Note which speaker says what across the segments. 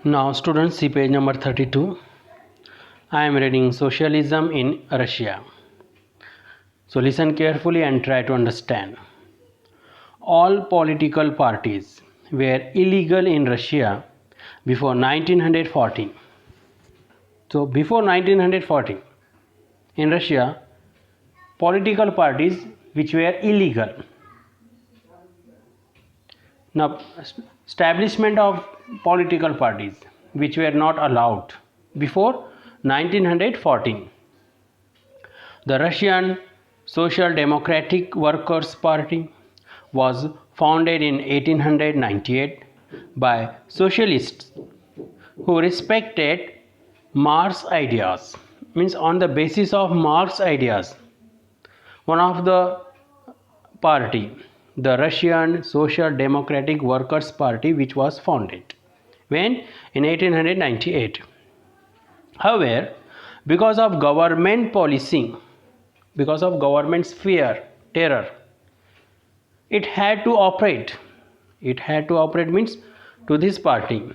Speaker 1: Now students, see page number 32. I am reading Socialism in Russia. So listen carefully and try to understand. All political parties were illegal in Russia before 1914. So before 1914 in Russia, political parties which were illegal. Now establishment of political parties which were not allowed before 1914. The Russian Social Democratic Workers' Party was founded in 1898 by socialists who respected Marx's ideas. Means on the basis of Marx's ideas, one of the party, the Russian Social Democratic Workers' Party, which was founded when in 1898. However, because of government policy, because of government's fear, terror, it had to operate. It had to operate means to this party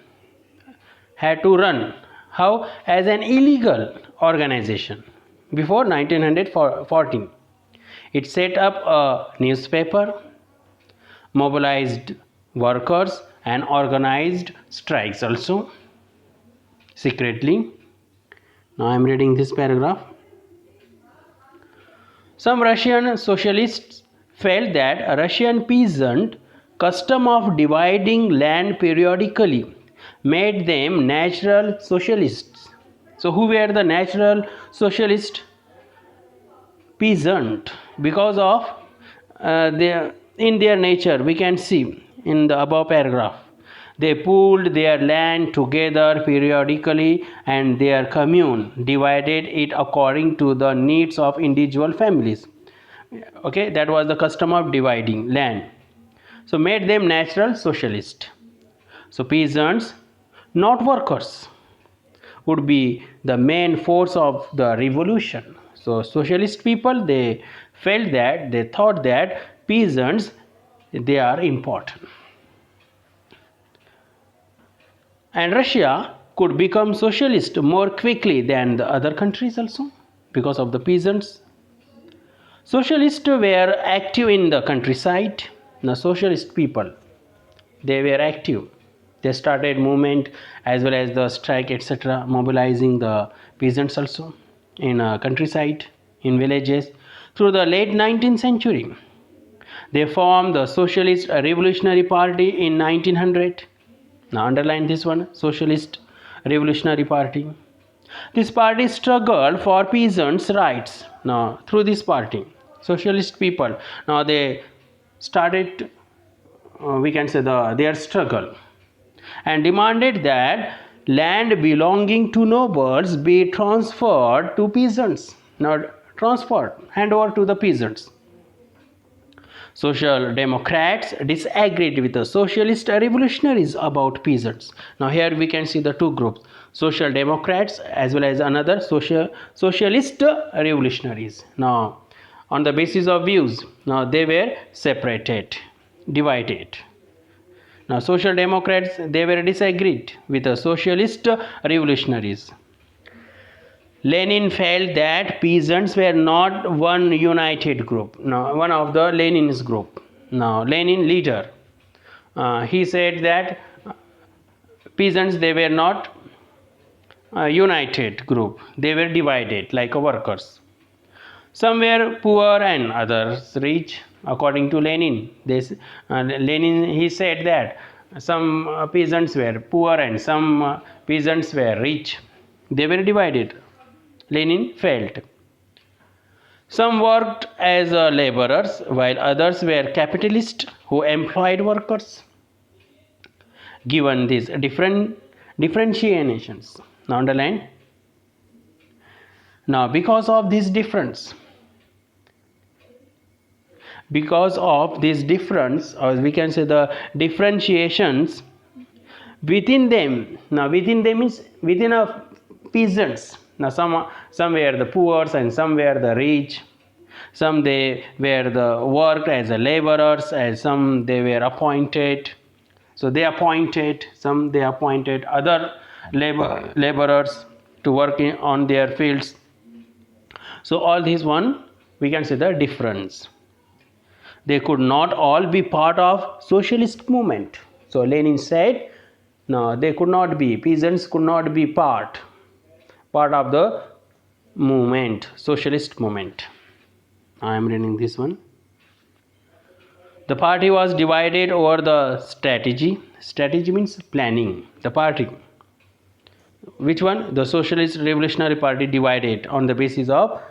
Speaker 1: had to run. How? As an illegal organization before 1914. It set up a newspaper, mobilized workers and organized strikes also secretly. Now I am reading this paragraph. Some Russian socialists felt that a Russian peasant custom of dividing land periodically made them natural socialists. So who were the natural socialist? Peasant. Because of in their nature, we can see in the above paragraph, they pooled their land together periodically and their commune divided it according to the needs of individual families. Okay, that was the custom of dividing land. So made them natural socialist. So peasants, not workers, would be the main force of the revolution. So socialist people, they felt that, they thought that peasants, they are important. And Russia could become socialist more quickly than the other countries also because of the peasants. Socialists were active in the countryside. The socialist people, they were active. They started movement as well as the strike, etc., mobilizing the peasants also in countryside, in villages. Through the late 19th century, they formed the Socialist Revolutionary Party in 1900. Now underline this one, Socialist Revolutionary Party. This party struggled for peasants' rights. Now through this party, socialist people, now they started, we can say their struggle, and demanded that land belonging to nobles be transferred to peasants. Now transferred, hand over to the peasants. Social Democrats disagreed with the socialist revolutionaries about peasants. Now here we can see the two groups, Social Democrats as well as another socialist revolutionaries. Now on the basis of views, now they were separated, divided. Now Social Democrats, they were disagreed with the socialist revolutionaries. Lenin felt that peasants were not one united group. Now, one of the Lenin's group. Now, Lenin leader, he said that peasants, they were not a united group. They were divided like workers. Some were poor and others rich. According to Lenin, Lenin, he said that some peasants were poor and some peasants were rich. They were divided. Lenin felt. Some worked as laborers while others were capitalists who employed workers. Given these different differentiations, now underline. Now because of this difference, or we can say the differentiations within them. Now within them is within a peasants. Now some were the poor and some were the rich. Some they were the worked as a laborers, and some they were appointed. So they appointed other laborers to work on their fields. So all these one we can say the difference. They could not all be part of socialist movement. So Lenin said, no, they could not be. Peasants could not be part of the movement, socialist movement. I am reading this one. The party was divided over the strategy. Strategy means planning. The party. Which one? The Socialist Revolutionary Party divided on the basis of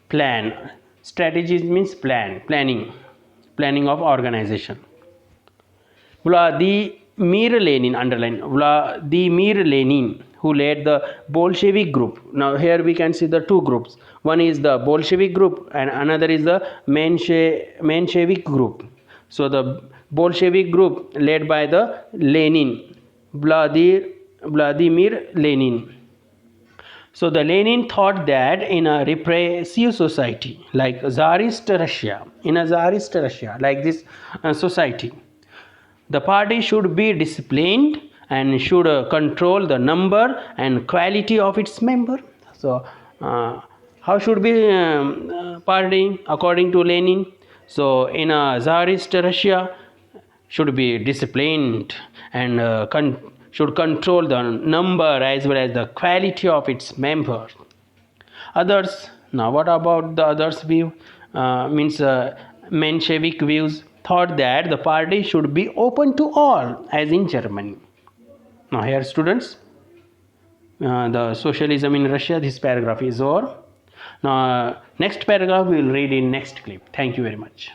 Speaker 1: plan. Strategy means planning of organization. Vladimir Lenin, underline, Vladimir Lenin, who led the Bolshevik group. Now here we can see the two groups. One is the Bolshevik group and another is the Menshevik group. So the Bolshevik group led by the Lenin, Vladimir Lenin. So the Lenin thought that in a repressive society like Tsarist Russia, like this society, the party should be disciplined and should control the number and quality of its member. So how should be party according to Lenin? So in a Tsarist Russia should be disciplined and should control the number as well as the quality of its members. Others, now what about the others view? Menshevik views thought that the party should be open to all as in Germany. Now here students, the socialism in Russia, this paragraph is over. Now next paragraph we will read in next clip. Thank you very much.